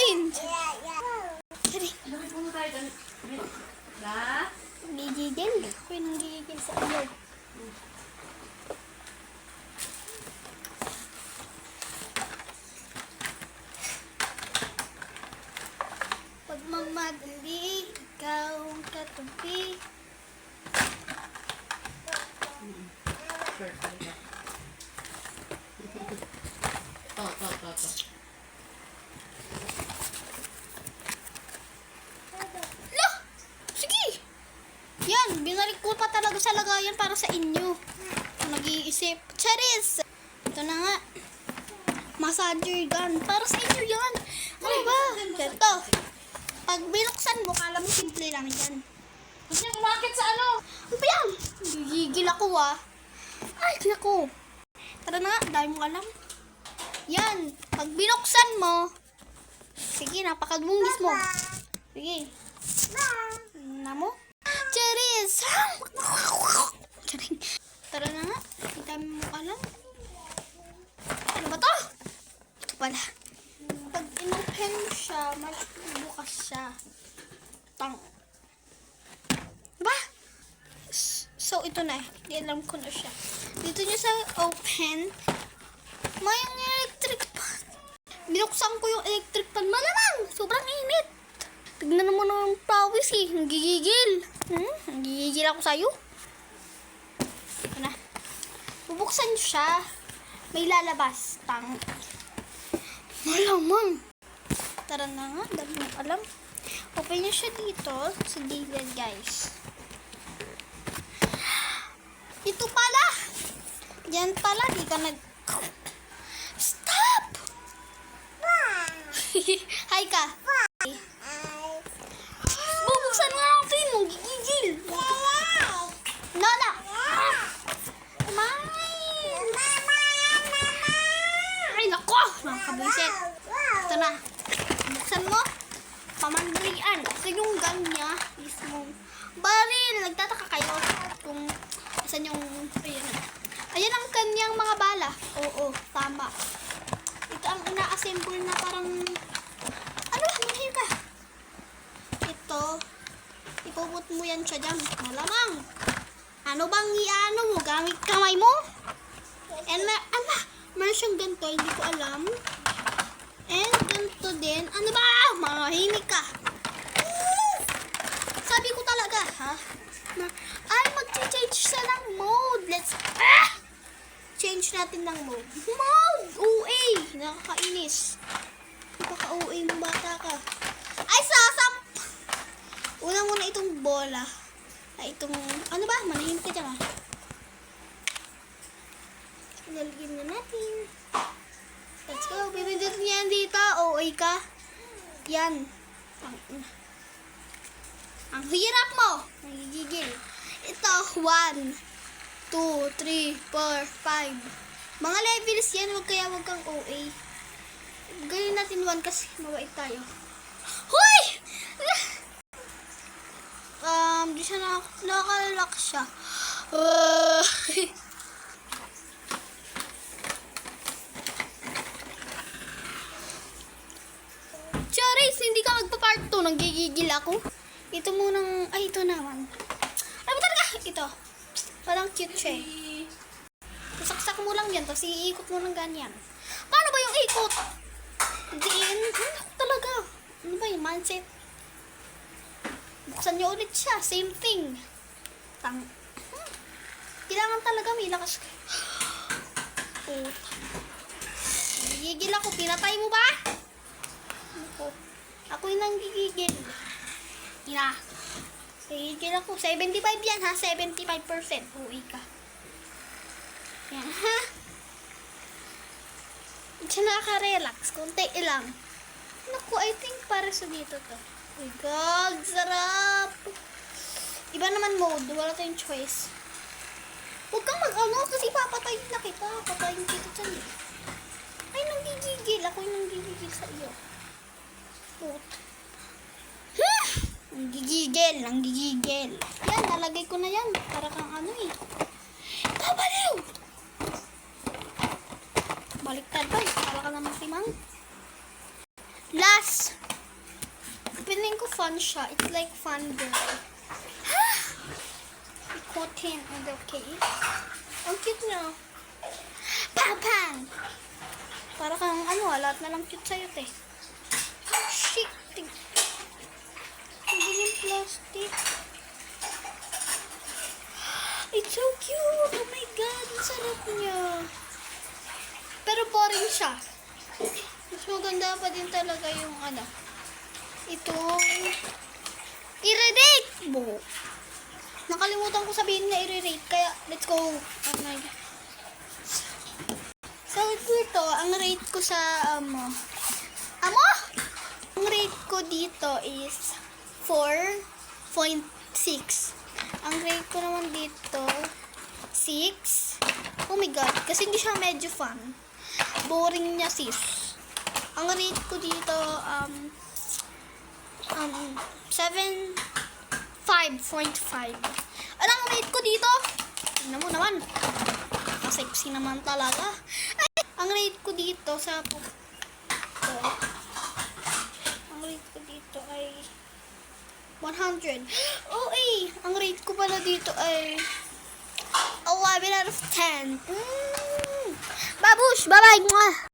akin. Sorry. Gigigil. Ako yung nanggigigil sa iyo. Pag magmadali, ikaw ang katabi. Loh! Sige! Yan, binalik ko pa talaga sa lagayan para sa inyo. Nag-iisip. Charis! Ito na nga. Massager gun. Para sa inyo yan. Ano ba? Ito. Pag binuksan mo, kala mo simple lang yan. Huwag niya kumakit sa ano. Ano ba yan? Gigigil ako ah. Ay, naku. Tara na nga, dahil mo alam. Yan, pag binuksan mo, sige, napakadungis mo. Sige. Na mo? Charis! Tara na nga, dami mo alam. Ano ba to? Ito pala. Pag inopen mo siya, bukas siya. Tang. Ba? So, ito na. Hindi alam ko na siya. Dito nyo sa open, may electric pan. Binuksan ko yung electric pan. Malamang! Sobrang init. Tignan naman ng pawis eh. Nagigigil. Nagigigil ako sa'yo. Ito na. Bubuksan nyo siya. May lalabas. Tang. Malamang. Tara na nga. Dami mo alam. Open nyo siya dito. Sa gilid, guys. Ito pala. Yan pala. Di ka nag... Stop! Hi ka. Bubuksan nga natin. Mong gigigil. Nana. Ay, nako. Nakakabuisit. Ito na. Buksan mo. Pamandalian. Kasi yung gun niya is mong baril. Nagtataka kayo kung asan yung... Ayan ang kanyang mga bala. Oo, tama. Ito ang ina-assemble na parang... Ano? Manahil ka. Ito. Ipuput mo yan siya dyan. Malamang. Ano bang iano mo? Gamit kamay mo? And meron siyang ganito. Hindi ko alam. And ganito din. Ano ba? Mahimik ka. Sabi ko talaga, ha? Ay, mag-change siya ng mode. Let's... Change natin ng mode. Mode! OA! Nakakainis. Napaka-OA mo bata ka. Ay, sasam! Una muna itong bola. Ay, itong... Ano ba? Manahimik ka dyan, ha? Lalagyan na natin. Let's go. Pipindot niya yan dito. OA ka. Yan. Ang hirap mo. Nagigigil. Ito, 1, 2, 3, 4, 5. Mga levels yan. Huwag kang OA. Gawin natin 1 kasi mabait tayo. Hoy! Di siya nakalak siya. Charis, hindi ka magpa-part 2. Nanggigigil ako. Ito munang... Ay, ito naman. Ano ba talaga? Ito. Parang cute siya eh. Saksak mo lang yan. Tapos iikot mo ng ganyan. Paano ba yung ikot? Diin. Ako talaga. Ano ba yung mindset? Buksan niyo ulit siya. Same thing. Kailangan talaga may lakas. Gigigil ako. Pinatay mo ba? Ako yung nanggigigil. Gigigil ako. 75 yan ha. 75%. Uwi ka. Yan ha. Hindi siya nakaka-relax. Kunti lang. Naku, I think para sa dito to. Oh my God, sarap. Iba naman mode. Wala tayong choice. Huwag kang mag-ano kasi papatayin na kita. Patayin kita dyan. Ay, nanggigigil. Ako yung nanggigigil sa iyo. Nanggigigil. Yan, nalagay ko na yan. Para kang ano eh. Kabaliw! Baliktad ba? Para ka naman timang. Last. Feeling ko fun siya. It's like fun girl. Cotton on the case. Ang cute niya. Pang! Para kang lahat na lang cute sa'yo, te. Oh, shit. Hindi yung plastic. It's so cute. Oh my God. Ang sarap niya. Pero boring siya. Mas maganda pa din talaga yung itong i-rate mo. Nakalimutan ko sabihin na i-rate. Kaya, let's go. Oh my God. So, dito, ang rate ko sa, ang rate ko dito is 4.6. Ang rate ko naman dito, 6. Oh my God. Kasi hindi siya medyo fun. Boring niya, sis. Ang rate ko dito, 5.5. Anong rate ko dito? Tingnan mo naman. Sexy naman talaga. Ay, ang rate ko dito sa ang rate ko dito ay 100. Oh, ang rate ko pala dito ay 11 out of 10. Babush, bye-bye.